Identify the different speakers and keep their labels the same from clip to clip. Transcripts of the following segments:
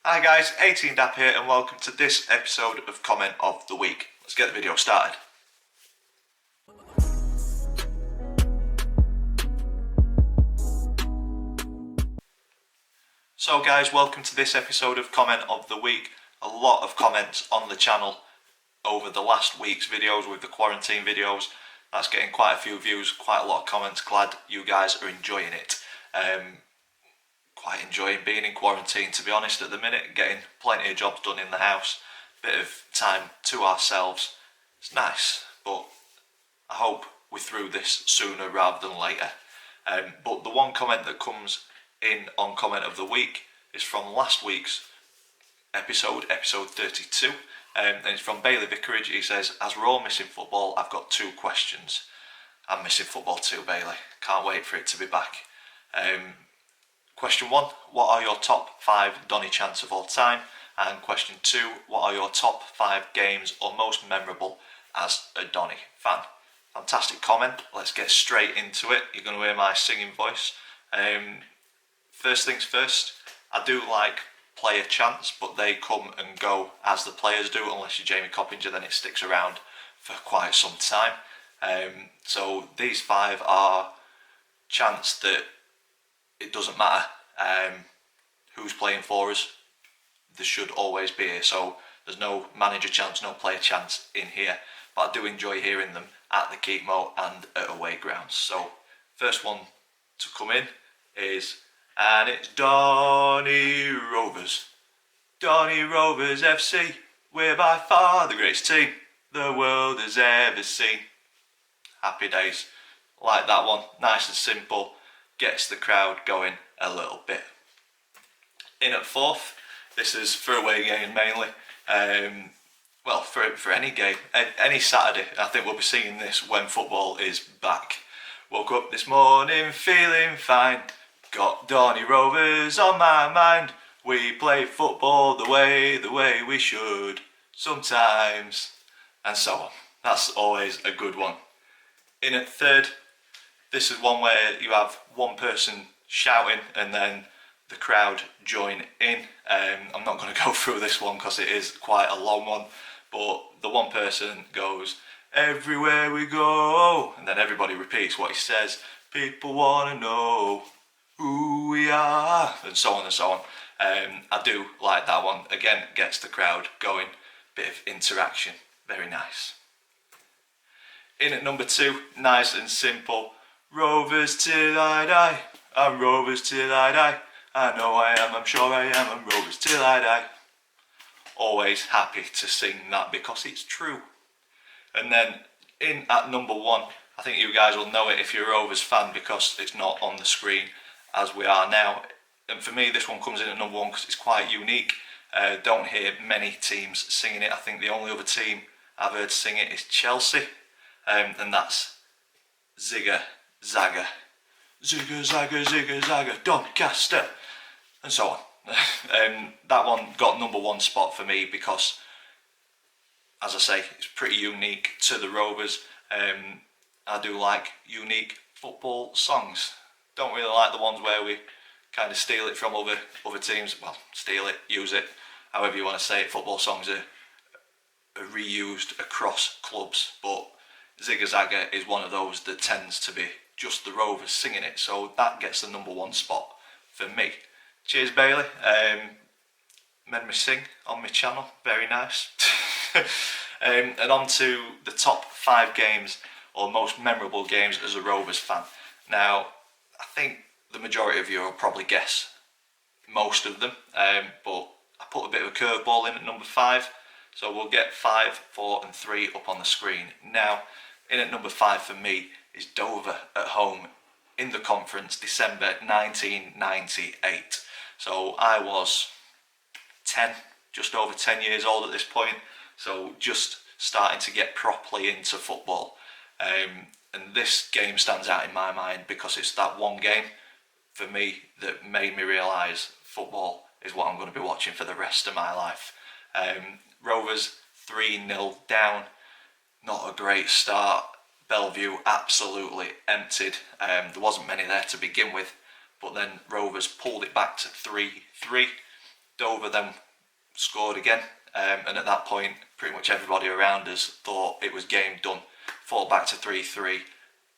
Speaker 1: Hi guys, 18Dap here and welcome to this episode of Comment of the Week. Let's get the video started. So guys, welcome to this episode of Comment of the Week. A lot of comments on the channel over the last week's videos with the quarantine videos. That's getting quite a few views, quite a lot of comments. Glad you guys are enjoying it. Quite enjoying being in quarantine, to be honest, at the minute, getting plenty of jobs done in the house, bit of time to ourselves. It's nice, but I hope we're through this sooner rather than later. But the one comment that comes in on Comment of the Week is from last week's episode 32, and it's from Bailey Vicarage. He says, as we're all missing football, I've got two questions. I'm missing football too, Bailey. Can't wait for it to be back. Question 1, what are your top 5 Donny chants of all time? And question 2, what are your top 5 games or most memorable as a Donny fan? Fantastic comment. Let's get straight into it. You're going to hear my singing voice. First things first, I do like player chants, but they come and go as the players do. Unless you're Jamie Coppinger, then it sticks around for quite some time. So these 5 are chants that it doesn't matter who's playing for us, there should always be here. So there's no manager chants, no player chants in here, but I do enjoy hearing them at the Keepmo and at away grounds. So first one to come in is, and it's Donny Rovers. Donny Rovers FC, we're by far the greatest team the world has ever seen. Happy days. Like that one, nice and simple, gets the crowd going a little bit. In at fourth, this is for away game mainly. Well, for any game, any Saturday, I think we'll be singing this when football is back. Woke up this morning feeling fine, got Donny Rovers on my mind. We play football the way we should, sometimes, and so on. That's always a good one. In at third, this is one where you have one person shouting and then the crowd join in. I'm not going to go through this one because it is quite a long one, but the one person goes, everywhere we go, and then everybody repeats what he says. People want to know who we are, and so on and so on. I do like that one. Again, gets the crowd going, bit of interaction, very nice. In at number 2, nice and simple, Rovers till I die, I'm Rovers till I die, I know I am, I'm sure I am, I'm Rovers till I die. Always happy to sing that because it's true. And then in at number 1, I think you guys will know it if you're a Rovers fan because it's not on the screen as we are now. And for me, this one comes in at number 1 because it's quite unique. Don't hear many teams singing it. I think the only other team I've heard sing it is Chelsea, and that's Zigga Zagga. Zigga Zagga, Zigga Zagga, Doncaster, and so on. That one got number 1 spot for me because, as I say, it's pretty unique to the Rovers. I do like unique football songs. Don't really like the ones where we kind of steal it from other teams. Well, steal it, use it, however you want to say it. Football songs are reused across clubs, but Zigga Zagga is one of those that tends to be just the Rovers singing it, so that gets the number 1 spot for me. Cheers, Bailey. Made me sing on my channel, very nice. And on to the top 5 games or most memorable games as a Rovers fan. Now, I think the majority of you will probably guess most of them, but I put a bit of a curveball in at number 5, so we'll get 5, 4 and 3 up on the screen. Now, in at number 5 for me is Dover at home in the conference, December 1998. So I was 10, just over 10 years old at this point, so just starting to get properly into football. And this game stands out in my mind because it's that one game for me that made me realise football is what I'm going to be watching for the rest of my life. Rovers 3-0 down, not a great start. Bellevue absolutely emptied. There wasn't many there to begin with, but then Rovers pulled it back to 3-3. Dover then scored again, and at that point pretty much everybody around us thought it was game done. Fought back to 3-3,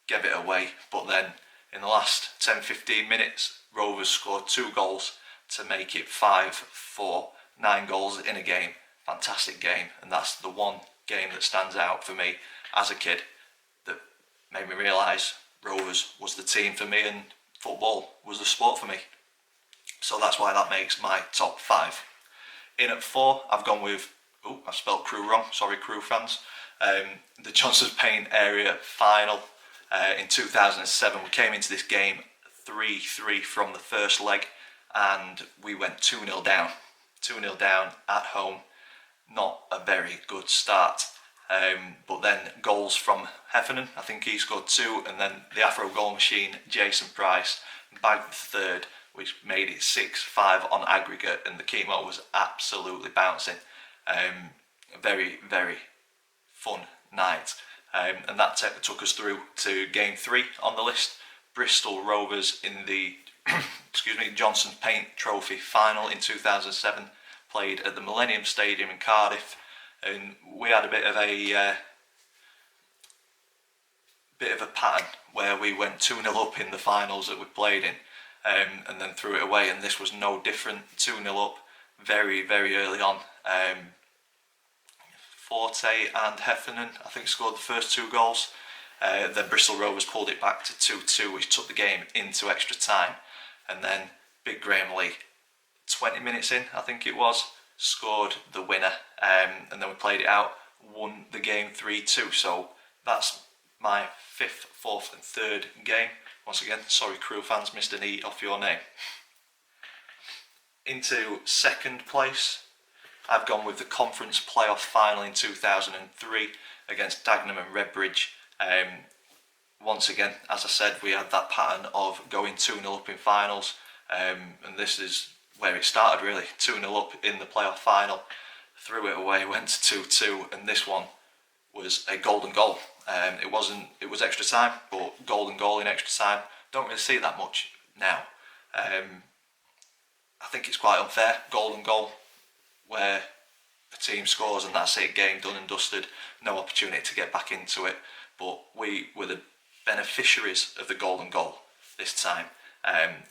Speaker 1: gave it away, but then in the last 10-15 minutes Rovers scored 2 goals to make it 5-4, 9 goals in a game. Fantastic game, and that's the one game that stands out for me as a kid that made me realise Rovers was the team for me and football was the sport for me. So that's why that makes my top 5. In at 4, I've gone with, I spelled Crewe wrong, sorry Crewe fans, the Johnson's Paint area final in 2007. We came into this game 3-3 from the first leg and we went 2-0 down. 2-0 down at home, not a very good start. But then goals from Heffernan, I think he scored 2, and then the Afro goal machine, Jason Price, bagged the third, which made it 6-5 on aggregate, and the keeper was absolutely bouncing. A very, very fun night. And that took us through to game 3 on the list. Bristol Rovers in the Johnson's Paint Trophy final in 2007, played at the Millennium Stadium in Cardiff. And we had a bit of a pattern where we went 2-0 up in the finals that we played in, and then threw it away, and this was no different. 2-0 up very, very early on. Forte and Heffernan, I think, scored the first 2 goals. Then Bristol Rovers pulled it back to 2-2, which took the game into extra time. And then Big Graham Lee, 20 minutes in, I think it was, scored the winner, and then we played it out, won the game 3-2. So that's my 5th, 4th and 3rd game. Once again, sorry Crewe fans, missed an E off your name. Into 2nd place, I've gone with the conference playoff final in 2003 against Dagenham and Redbridge. Once again, as I said, we had that pattern of going 2-0 up in finals, and this is where it started really. 2-0 up in the playoff final, threw it away, went to 2-2, and this one was a golden goal. It was extra time, but golden goal in extra time, don't really see that much now. I think it's quite unfair, golden goal, where a team scores and that's it, game done and dusted, no opportunity to get back into it. But we were the beneficiaries of the golden goal this time.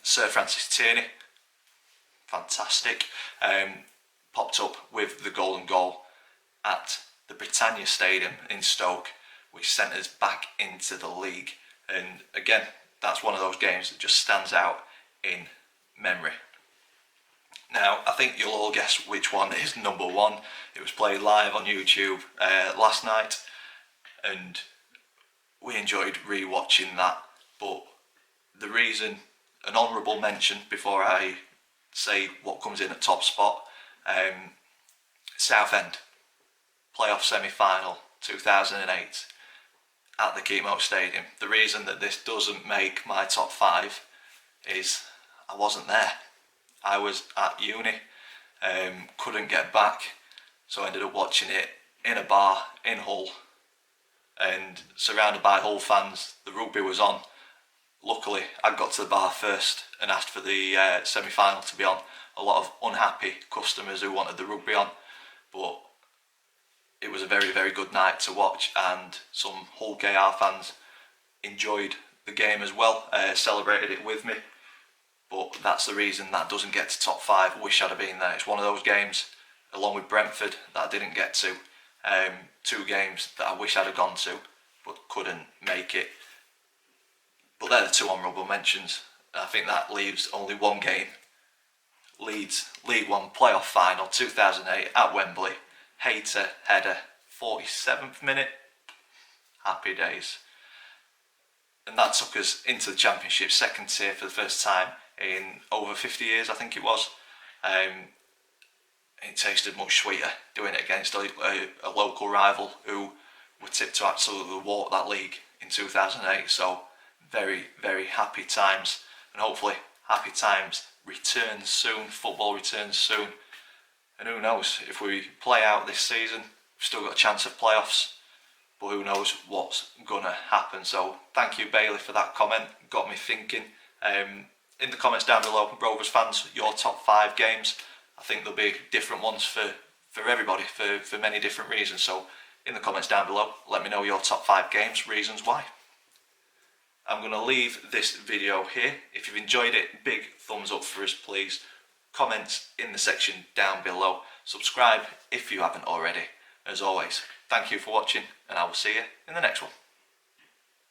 Speaker 1: Sir Francis Tierney, fantastic, popped up with the golden goal at the Britannia Stadium in Stoke, which sent us back into the league. And again, that's one of those games that just stands out in memory. Now, I think you'll all guess which one is number 1. It was played live on YouTube last night, and we enjoyed re-watching that. But the reason, an honourable mention before I say what comes in at top spot, Southend, playoff semi-final 2008 at the Keepmoat Stadium. The reason that this doesn't make my top 5 is I wasn't there. I was at uni, couldn't get back, so I ended up watching it in a bar in Hull and surrounded by Hull fans. The rugby was on. Luckily, I got to the bar first and asked for the semi-final to be on. A lot of unhappy customers who wanted the rugby on, but it was a very, very good night to watch, and some Hull KR fans enjoyed the game as well, celebrated it with me. But that's the reason that doesn't get to top 5. Wish I'd have been there. It's one of those games, along with Brentford, that I didn't get to. 2 games that I wish I'd have gone to, but couldn't make it. But they're the 2 honourable mentions. I think that leaves only one game. Leeds League One playoff final 2008 at Wembley. Hayter header, 47th minute. Happy days. And that took us into the Championship 2nd tier for the first time in over 50 years, I think it was. It tasted much sweeter doing it against a local rival who were tipped to absolutely walk that league in 2008. So very, very happy times, and hopefully happy times return soon. Football returns soon, and who knows, if we play out this season, we've still got a chance of playoffs, but who knows what's gonna happen. So thank you, Bailey, for that comment. Got me thinking. In the comments down below, Rovers fans, your top 5 games. I think there'll be different ones for everybody for many different reasons. So in the comments down below, let me know your top 5 games, reasons why. I'm going to leave this video here. If you've enjoyed it, big thumbs up for us please. Comments in the section down below. Subscribe if you haven't already. As always, thank you for watching, and I will see you in the next one.